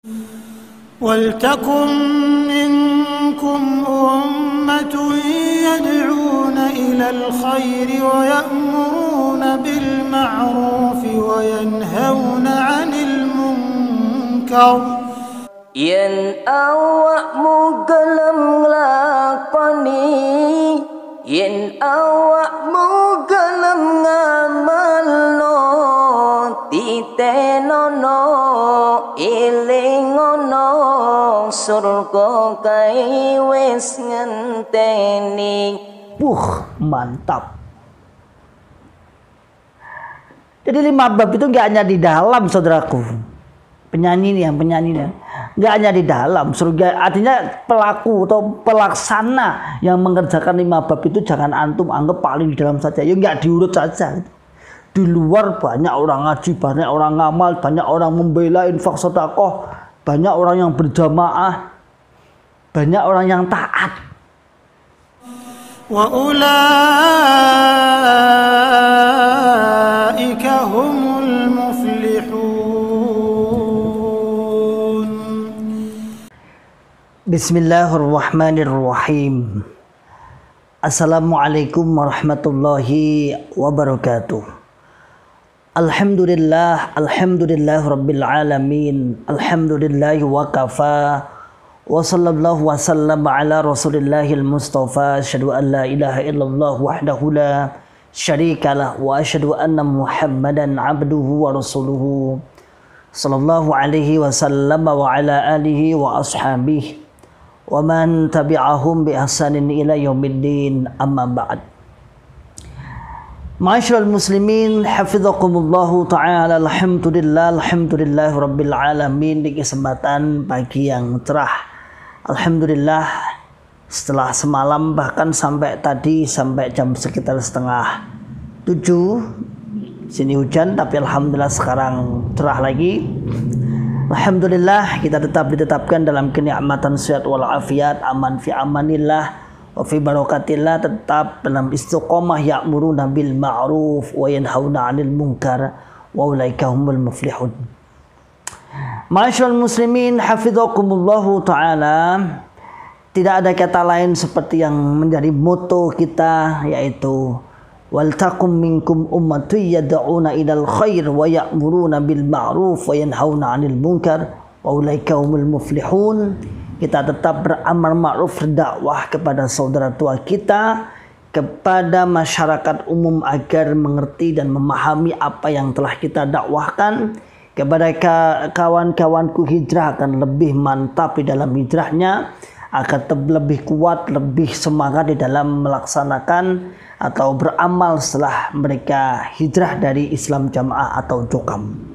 وَلْتَكُنْ مِنْكُمْ أُمَّةٌ يَدْعُونَ إِلَى الْخَيْرِ وَيَأْمُرُونَ بِالْمَعْرُوفِ وَيَنْهَوْنَ عَنِ الْمُنْكَرِ. Yen awakmu gelem nglakoni, yen awakmu gelem ngamalno, titenono elingono surga kae wis ngenteni. Mantap. Jadi 5 bab itu nggak hanya di dalam, saudaraku. Penyanyi nggak hanya di dalam surga, artinya pelaku atau pelaksana yang mengerjakan 5 bab itu jangan antum anggap paling di dalam saja, ya nggak diurut saja. Di luar banyak orang ngaji, banyak orang ngamal, banyak orang membela infak sedekah, banyak orang yang berjamaah, banyak orang yang taat. Wa ulaika humul muflihun. Bismillahirrahmanirrahim. Assalamualaikum warahmatullahi wabarakatuh. Alhamdulillah rabbil alamin. Alhamdulillah wa kafa. Wa sallallahu wa sallam ala rasulillahil mustafa. Asyhadu an la ilaha illallah wahdahu la syarikalah wa asyhadu anna muhammadan abduhu wa rasuluhu sallallahu alaihi wasallam wa ala alihi wa ashabihi wa man tabi'ahum bi ihsanin ila yaumiddin, amma ba'd. Ma'asyiral muslimin, hafizakumullahu ta'ala. Alhamdulillah rabbil alamin. Di kesempatan pagi yang cerah, alhamdulillah, setelah semalam bahkan sampai tadi sampai jam sekitar 6:30 sini hujan, tapi alhamdulillah sekarang cerah lagi. Alhamdulillah kita tetap ditetapkan dalam kenikmatan sehat wal afiat, aman fi amanillah wa fi barakatillah, tetap dalam istiqomah ya'muruna bil ma'ruf wa yanhauna 'anil munkar wa ulaika humul muflihun. Ma'asyiral muslimin, hafizakumullahu ta'ala. Tidak ada kata lain seperti yang menjadi moto kita, yaitu wal takum minkum ummatun yad'una ilal khair wa ya'muruna bil ma'ruf wa yanhauna 'anil munkar wa ulaika humul muflihun. Kita tetap beramal ma'ruf, berdakwah kepada saudara tua kita, kepada masyarakat umum agar mengerti dan memahami apa yang telah kita dakwahkan. Kepada kawan-kawanku hijrah akan lebih mantap di dalam hijrahnya, akan lebih kuat, lebih semangat di dalam melaksanakan atau beramal setelah mereka hijrah dari Islam Jamaah atau Jokam.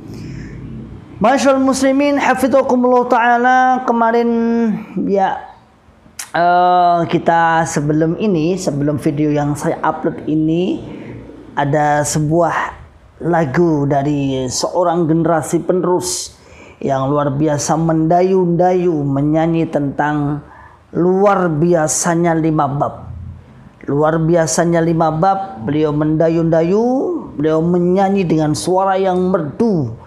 Masyaallah muslimin, hafizakumullah ta'ala. Kemarin ya kita sebelum video yang saya upload ini, ada sebuah lagu dari seorang generasi penerus yang luar biasa mendayu-dayu menyanyi tentang luar biasanya 5 bab. Luar biasanya 5 bab, beliau mendayu-dayu, beliau menyanyi dengan suara yang merdu.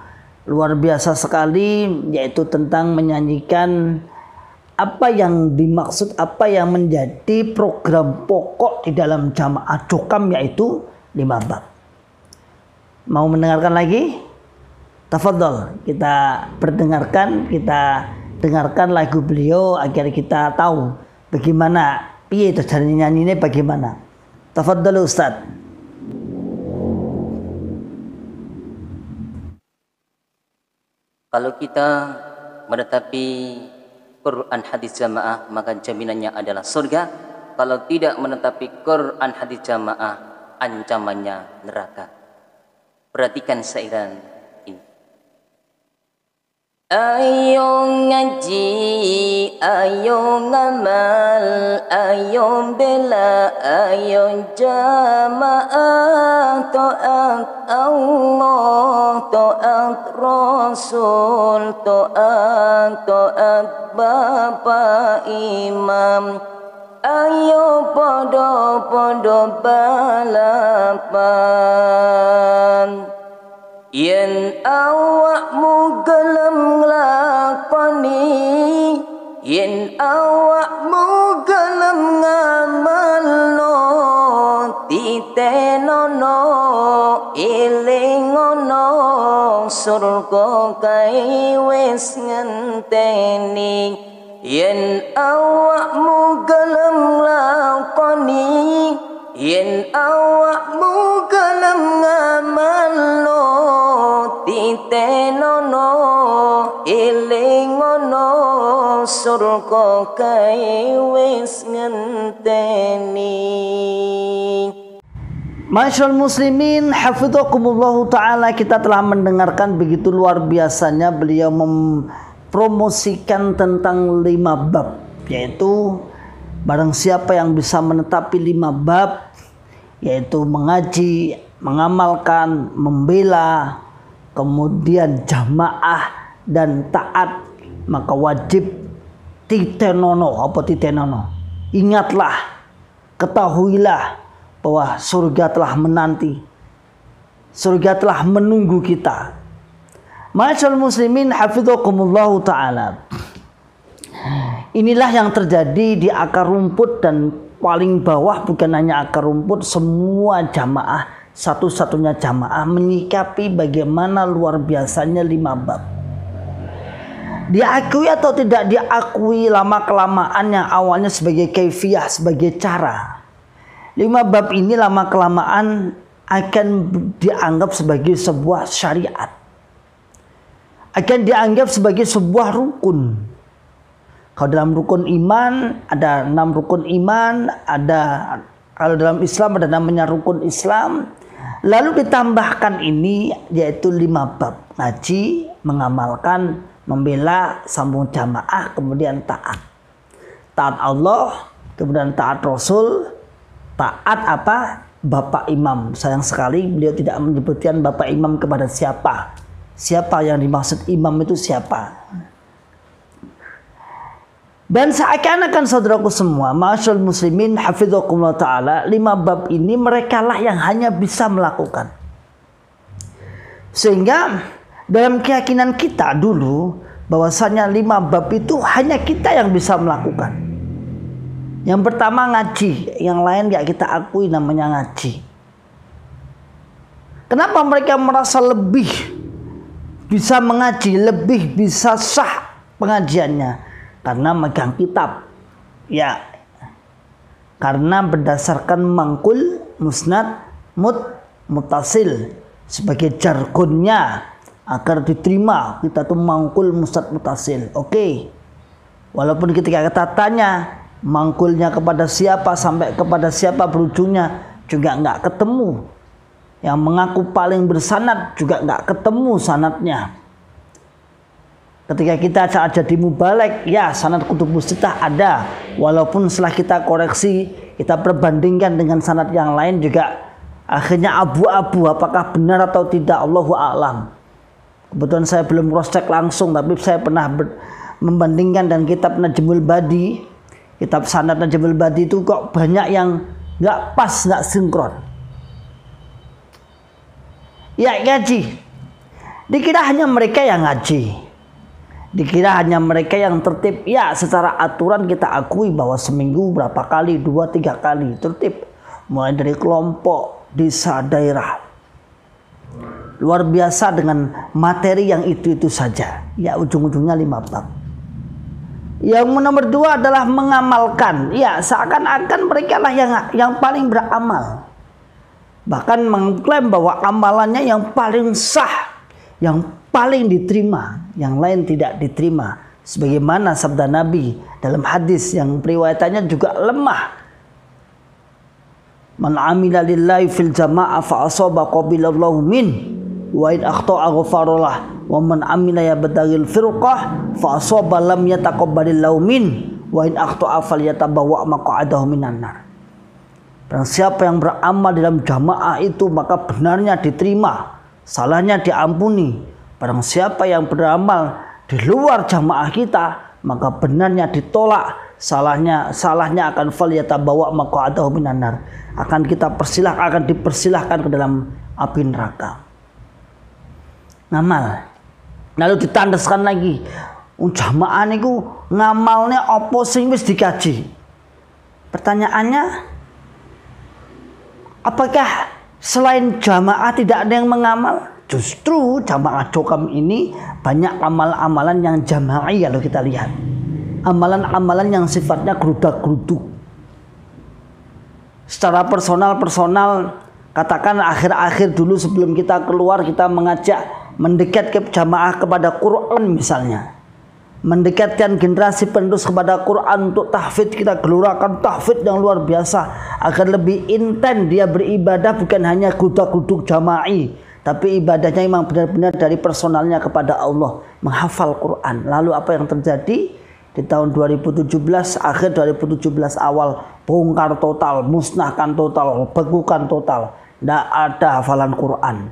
Luar biasa sekali, yaitu tentang menyanyikan apa yang dimaksud, apa yang menjadi program pokok di dalam jamaah Jokam, yaitu 5 bab. Mau mendengarkan lagi? Tafadhol, kita dengarkan lagu beliau agar kita tahu bagaimana piye itu cara nyanyinya bagaimana. Tafadhol Ustaz. Kalau kita menetapi Quran hadis jamaah, maka jaminannya adalah surga. Kalau tidak menetapi Quran hadis jamaah, ancamannya neraka. Perhatikan sairan ini. Ayo ngaji, ayo ngamal, ayo bela, ayo jamaah, taat Allah, taat Rasul, taat Bapak Imam. Ayo podo-podo balapan, yen awakmu gelem nglakoni surga kae wis ngenteni yen awakmu gelem lakoni yen awakmu gelem ngamalno titenono elingono surga kae wis ngenteni. Masyaallah muslimin hafidhakumullah ta'ala, kita telah mendengarkan begitu luar biasanya beliau mempromosikan tentang 5 bab, yaitu barang siapa yang bisa menetapi 5 bab, yaitu mengaji, mengamalkan, membela, kemudian jamaah dan taat, maka wajib titenono. Apa titenono? Ingatlah, ketahuilah bahwa surga telah menanti, surga telah menunggu kita. Masyaallah muslimin hafidhakumullah ta'ala, inilah yang terjadi di akar rumput dan paling bawah. Bukan hanya akar rumput, semua jamaah, satu-satunya jamaah menyikapi bagaimana luar biasanya 5 bab. Diakui atau tidak diakui, lama-kelamaan yang awalnya sebagai kaifiyah, sebagai cara, 5 bab ini lama-kelamaan akan dianggap sebagai sebuah syariat, akan dianggap sebagai sebuah rukun. Kalau dalam rukun iman ada 6 rukun iman, kalau dalam Islam ada namanya rukun Islam. Lalu ditambahkan ini, yaitu 5 bab: ngaji, mengamalkan, membela, sambung jamaah, kemudian taat. Taat Allah, kemudian taat Rasul, taat apa? Bapak Imam. Sayang sekali beliau tidak menyebutkan Bapak Imam kepada siapa. Siapa yang dimaksud imam itu siapa? Dan seakan-akan saudaraku semua, masyaallah muslimin hafidhakumullah ta'ala, 5 bab ini mereka lah yang hanya bisa melakukan. Sehingga dalam keyakinan kita dulu bahwasanya 5 bab itu hanya kita yang bisa melakukan. Yang pertama ngaji, yang lain gak kita akui namanya ngaji. Kenapa mereka merasa lebih bisa mengaji, lebih bisa sah pengajiannya? Karena megang kitab. Ya, karena berdasarkan mangkul, musnad, muttasil sebagai jargonnya agar diterima. Kita tuh mangkul, musnad, muttasil. Oke. Walaupun ketika kita tanya mangkulnya kepada siapa sampai kepada siapa berujungnya juga nggak ketemu. Yang mengaku paling bersanad juga nggak ketemu sanadnya. Ketika kita saat jadi mubalek, ya sanad kutubus sittah ada, walaupun setelah kita koreksi, kita perbandingkan dengan sanad yang lain juga akhirnya abu-abu apakah benar atau tidak, Allahu a'lam. Kebetulan saya belum cross check langsung, tapi saya pernah membandingkan dan kitab Najmul Badi, kitab sanad Najmul Badi itu kok banyak yang nggak pas, nggak sinkron. Ya ngaji, dikira hanya mereka yang ngaji, dikira hanya mereka yang tertib. Ya secara aturan kita akui bahwa seminggu berapa kali, 2-3 kali tertib, mulai dari kelompok, desa, daerah. Luar biasa dengan materi yang itu-itu saja. Ya ujung-ujungnya 5 bab. Yang nomor 2 adalah mengamalkan. Ya seakan-akan mereka lah yang paling beramal. Bahkan mengklaim bahwa amalannya yang paling sah, yang paling diterima, yang lain tidak diterima. Sebagaimana sabda Nabi dalam hadis yang periwayatannya juga lemah. Man amila lillahi fil jama'ah fa asaba qabilallahu min wa in akhta'a ghafarallah wa man amila yabtagil firqah fa asaba lam yataqabbalillahu min wa in akhta'a falyatabawwa maq'adahu minan nar. Dan siapa yang beramal dalam jamaah itu maka benarnya diterima, salahnya diampuni. Barang siapa yang beramal di luar jamaah kita maka benarnya ditolak, salahnya akan falyatabawa maq'adahu minan nar, akan dipersilahkan ke dalam api neraka. Ngamal. Lalu ditandaskan lagi, jamaah niku ngamalnya apa sing wis dikaji. Pertanyaannya, apakah selain jamaah tidak ada yang mengamal? Justru jamaah Jokam ini banyak amalan-amalan yang jama'i kalau kita lihat. Amalan-amalan yang sifatnya gerudak-geruduk. Secara personal, katakan akhir-akhir dulu sebelum kita keluar, kita mengajak mendekat ke jamaah kepada Quran misalnya. Mendekatkan generasi penerus kepada Quran untuk tahfidz, kita gelurakan tahfidz yang luar biasa agar lebih intens dia beribadah, bukan hanya gerudak-geruduk jama'i, tapi ibadahnya memang benar-benar dari personalnya kepada Allah, menghafal Quran. Lalu apa yang terjadi di tahun 2017, akhir 2017 awal, bongkar total, musnahkan total, bekukan total, tidak ada hafalan Quran.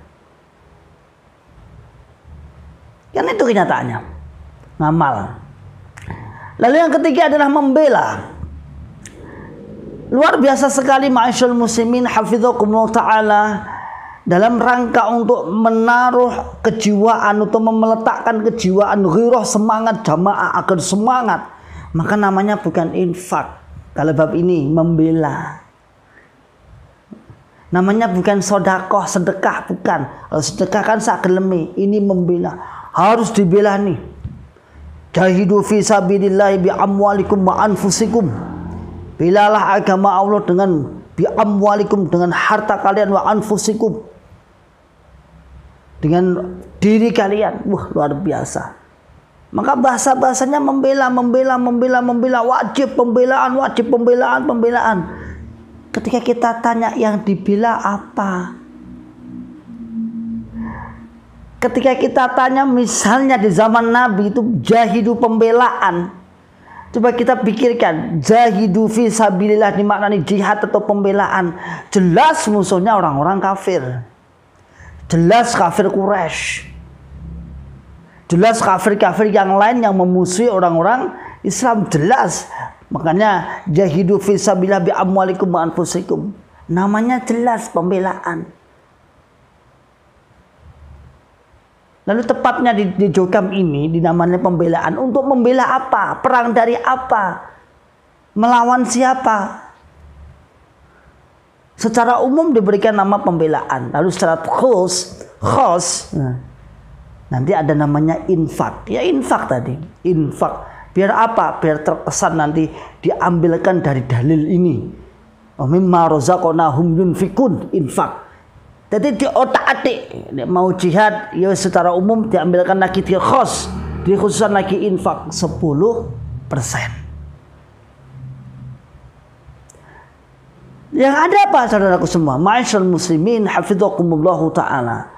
Kan itu kenyataannya. Ngamal. Lalu yang ketiga adalah membela. Luar biasa sekali ma'asyal muslimin hafizakumullah ta'ala, dalam rangka untuk menaruh kejiwaan, untuk meletakkan kejiwaan ghirah, semangat jamaah agar semangat, maka namanya bukan infak. Kalau bab ini membela, namanya bukan sodakoh, sedekah, bukan. Kalau sedekah kan sakelemi, ini membela, harus dibela nih. Jahidu fi sabilillah bi amwalikum wa anfusikum. Bilalah agama Allah dengan bi amwalikum, dengan harta kalian, wa anfusikum, dengan diri kalian. Wah, luar biasa. Maka bahasa-bahasanya membela, wajib pembelaan. Ketika kita tanya yang dibela apa? Ketika kita tanya misalnya di zaman Nabi itu jahidu pembelaan. Coba kita pikirkan, jahidu fi sabilillah dimaknani jihad atau pembelaan. Jelas musuhnya orang-orang kafir. Jelas kafir Quraisy. Jelas kafir-kafir yang lain yang memusuhi orang-orang Islam, jelas. Makanya jahidu fi sabilillah bi amwalikum wa anfusikum. Namanya jelas pembelaan. Lalu tepatnya di Jokam ini dinamanya pembelaan. Untuk membela apa? Perang dari apa? Melawan siapa? Secara umum diberikan nama pembelaan. Lalu secara khos, nanti ada namanya infak. Ya infak tadi. Infak. Biar apa? Biar terkesan nanti diambilkan dari dalil ini. Mimma razaqnahum yunfikun, infak. Jadi di otak-atik mau jihad ya secara umum diambilkan lagi di khos, dikhususkan lagi infak 10%. Yang ada apa saudaraku semua? Ma'asyal muslimin hafizakumullahu ta'ala.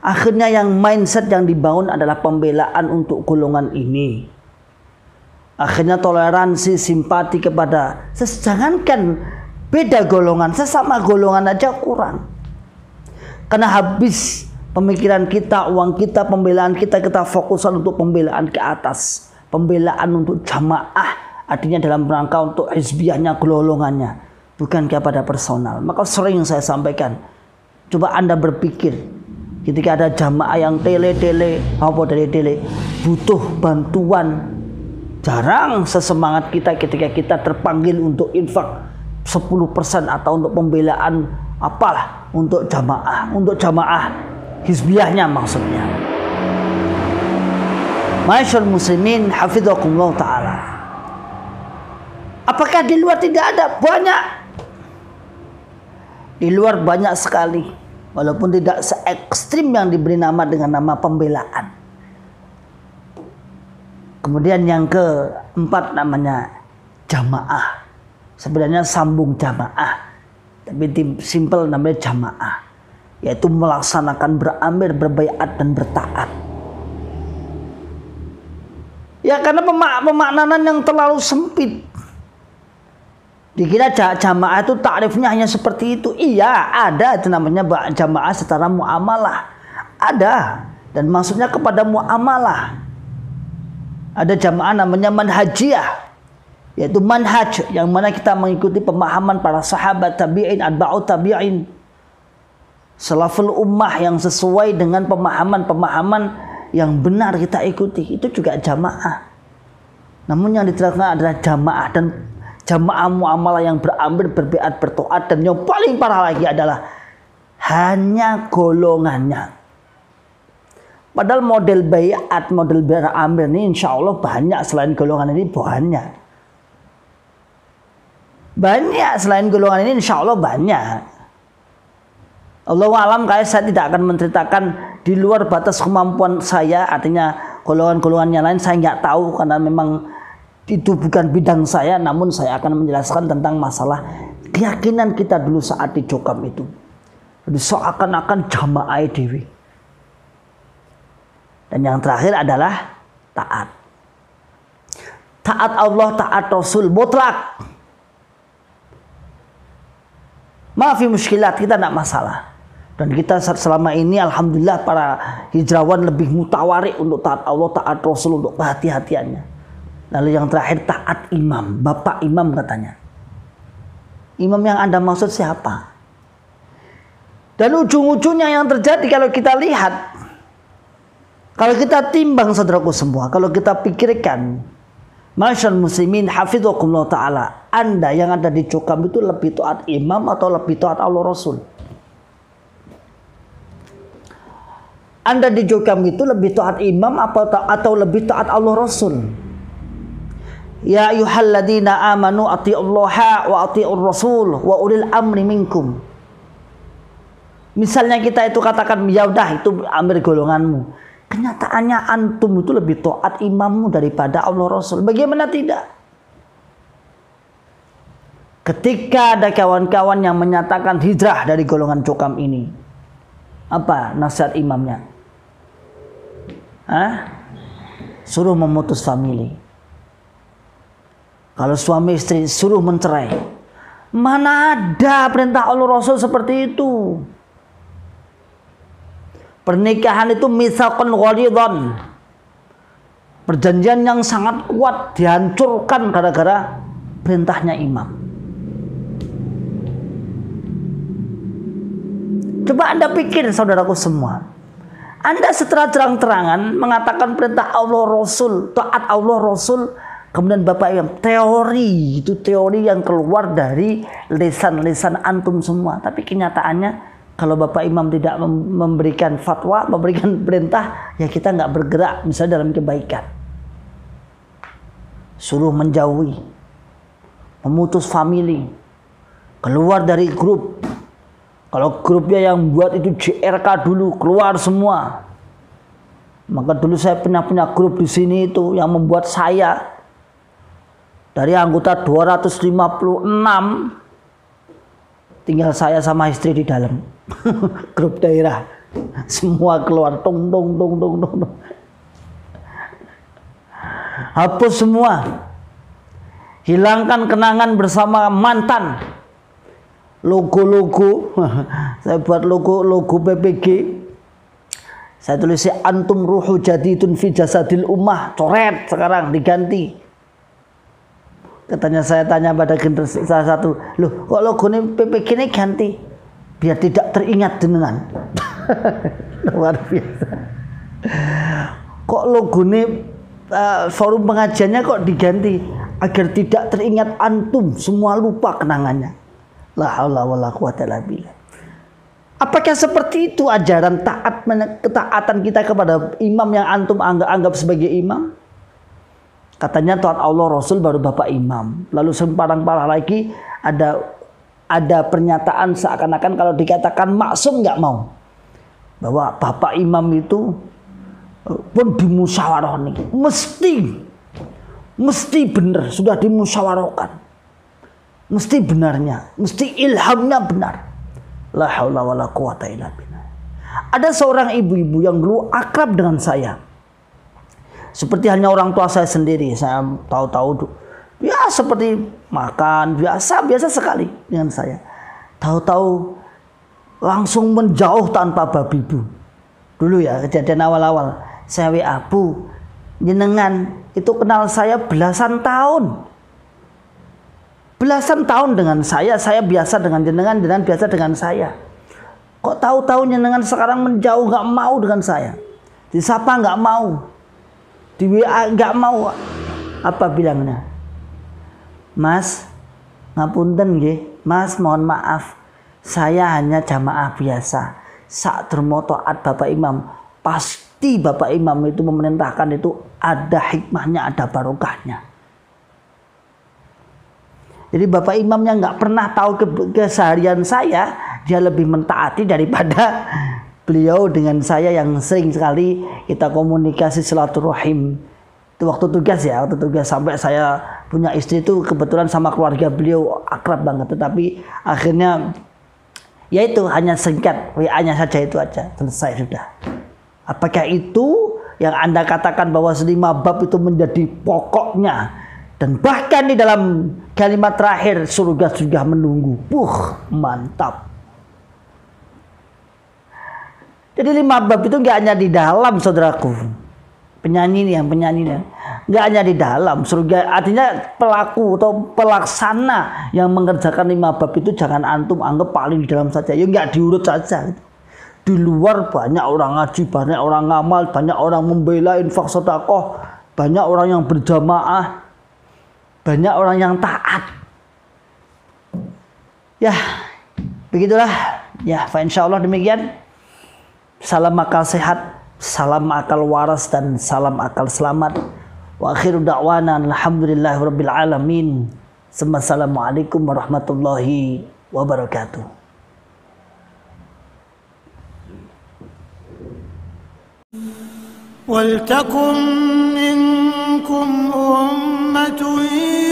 Akhirnya yang mindset yang dibangun adalah pembelaan untuk golongan ini. Akhirnya toleransi, simpati kepada, jangankan beda golongan, sesama golongan aja kurang. Karena habis pemikiran kita, uang kita, pembelaan kita fokuskan untuk pembelaan ke atas. Pembelaan untuk jamaah, artinya dalam rangka untuk hizbiyahnya, golongannya, bukan kepada personal. Maka sering saya sampaikan, coba Anda berpikir, ketika ada jamaah yang tele, butuh bantuan, jarang sesemangat kita ketika kita terpanggil untuk infak 10% atau untuk pembelaan apalah, untuk jamaah hizbiyahnya maksudnya. Ma'asyal muslimin hafizakumullah ta'ala. Apakah di luar tidak ada? Banyak. Di luar banyak sekali, walaupun tidak se-ekstrim yang diberi nama dengan nama pembelaan. Kemudian yang keempat namanya jamaah. Sebenarnya sambung jamaah, tapi simple namanya jamaah, yaitu melaksanakan beramir, berbaiat dan bertaat. Ya karena pemaknaan yang terlalu sempit. Dikira jamaah itu takrifnya hanya seperti itu. Iya, ada itu namanya jamaah secara muamalah. Ada, dan maksudnya kepada muamalah. Ada jamaah namanya manhajiyah, yaitu manhaj yang mana kita mengikuti pemahaman para sahabat, tabi'in, atba'ut tabi'in, salaful ummah yang sesuai dengan pemahaman yang benar kita ikuti. Itu juga jamaah. Namun yang diterapkan adalah jamaah, dan jamaah muamalah yang berambil, berbiat, bertoat, dan yang paling parah lagi adalah hanya golongannya. Padahal model bayat, model beramil ini insya Allah banyak selain golongan ini banyak. Banyak selain golongan ini insya Allah banyak. Allahu alam, kayak saya tidak akan menceritakan di luar batas kemampuan saya, artinya golongan-golongan yang lain saya nggak tahu karena memang itu bukan bidang saya, namun saya akan menjelaskan tentang masalah keyakinan kita dulu saat di Jokam itu. Jadi seakan-akan jamaah dewi. Dan yang terakhir adalah taat. Taat Allah, taat Rasul, mutlak. Maafi muskilat, kita tidak masalah. Dan kita selama ini alhamdulillah para hijrawan lebih mutawarik untuk taat Allah, taat Rasul, untuk kehati-hatiannya. Lalu yang terakhir taat imam, bapak imam katanya. Imam yang Anda maksud siapa? Dan ujung-ujungnya yang terjadi kalau kita lihat, kalau kita timbang saudaraku semua, kalau kita pikirkan, masyaallah muslimin hafizakumullah ta'ala, Anda yang ada di Jokam itu lebih taat imam atau lebih taat Allah Rasul? Anda di Jokam itu lebih taat imam atau lebih taat Allah Rasul? Ya ayyuhalladzina amanu atiullaha wa atiur rasul wa ulil amri minkum. Misalnya kita itu katakan ya udah itu amir golonganmu. Kenyataannya antum itu lebih taat imammu daripada Allah Rasul. Bagaimana tidak? Ketika ada kawan-kawan yang menyatakan hijrah dari golongan Jokam ini, apa nasihat imamnya? Suruh memutus famili. Kalau suami istri suruh mencerai. Mana ada perintah Allah Rasul seperti itu? Pernikahan itu mitsaqun ghalidhan. Perjanjian yang sangat kuat dihancurkan gara-gara perintahnya imam. Coba Anda pikir saudaraku semua. Anda setelah terang-terangan mengatakan perintah Allah Rasul, taat Allah Rasul, kemudian Bapak Imam, teori itu teori yang keluar dari lisan-lisan antum semua. Tapi kenyataannya kalau Bapak Imam tidak memberikan fatwa, memberikan perintah, ya kita nggak bergerak misalnya dalam kebaikan. Suruh menjauhi, memutus famili, keluar dari grup. Kalau grupnya yang buat itu JRK dulu, keluar semua. Maka dulu saya punya grup di sini itu yang membuat saya dari anggota 256 tinggal saya sama istri di dalam. Grup daerah. Semua keluar tung. Hapus semua. Hilangkan kenangan bersama mantan. Logo-logo. Saya buat logo PPG. Saya tulis antum ruhu jadidun fi jasadil ummah. Coret sekarang diganti. Katanya saya tanya pada generasi salah satu, loh kok logo ini PPG ini ganti? Biar tidak teringat jenengan. Luar biasa. Kok logo ini forum pengajiannya kok diganti? Agar tidak teringat antum, semua lupa kenangannya. La haula wala quwata illa billah. Apakah seperti itu ajaran ketaatan kita kepada imam yang antum anggap sebagai imam? Katanya taat Allah Rasul baru Bapak Imam. Lalu semparang parah lagi ada pernyataan seakan-akan kalau dikatakan maksum nggak mau. Bahwa Bapak Imam itu pun dimusyawarah nih. Mesti benar, sudah dimusyawarahkan. Mesti benarnya, mesti ilhamnya benar. La haula wala quwata illa billah. Ada seorang ibu-ibu yang dulu akrab dengan saya. Seperti hanya orang tua saya sendiri. Saya tahu-tahu ya seperti makan biasa sekali dengan saya. Tahu-tahu langsung menjauh tanpa babibu. Dulu ya kejadian awal-awal. Saya WA, Bu, jenengan itu kenal saya belasan tahun. Belasan tahun dengan saya biasa dengan jenengan biasa dengan saya. Kok tahu-tahu jenengan sekarang menjauh, nggak mau dengan saya. Disapa nggak mau, di WA nggak mau. Apa bilangnya? Mas, ngapunten nggih. Mas, mohon maaf. Saya hanya jamaah biasa. Sak dermo taat Bapak Imam. Pas pasti Bapak Imam itu memerintahkan itu ada hikmahnya, ada barokahnya. Jadi Bapak Imamnya nggak pernah tahu keseharian saya, dia lebih mentaati daripada beliau dengan saya yang sering sekali kita komunikasi silaturahim. Itu waktu tugas ya, waktu tugas sampai saya punya istri itu kebetulan sama keluarga beliau akrab banget, tetapi akhirnya ya itu hanya singkat WA-nya saja, itu aja, selesai sudah. Apakah itu yang Anda katakan bahwa 5 bab itu menjadi pokoknya, dan bahkan di dalam kalimat terakhir surga sudah menunggu. Mantap. Jadi 5 bab itu nggak hanya di dalam, saudaraku. Penyanyi nih, nggak hanya di dalam surga. Artinya pelaku atau pelaksana yang mengerjakan 5 bab itu jangan antum anggap paling di dalam saja. Ya nggak diurut saja. Di luar banyak orang ngaji, banyak orang ngamal, banyak orang membela infak sedekah, banyak orang yang berjamaah, banyak orang yang taat. Ya, begitulah. Ya, insyaallah demikian. Salam akal sehat, salam akal waras, dan salam akal selamat. Wa akhiru da'wana alhamdulillahirabbil alamin. Assalamualaikum warahmatullahi wabarakatuh. ولتكن منكم أمة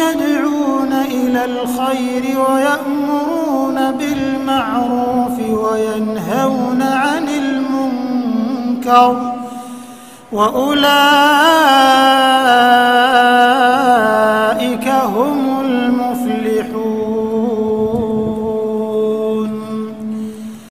يدعون إلى الخير ويأمرون بالمعروف وينهون عن المنكر وأولئك هم المفلحون.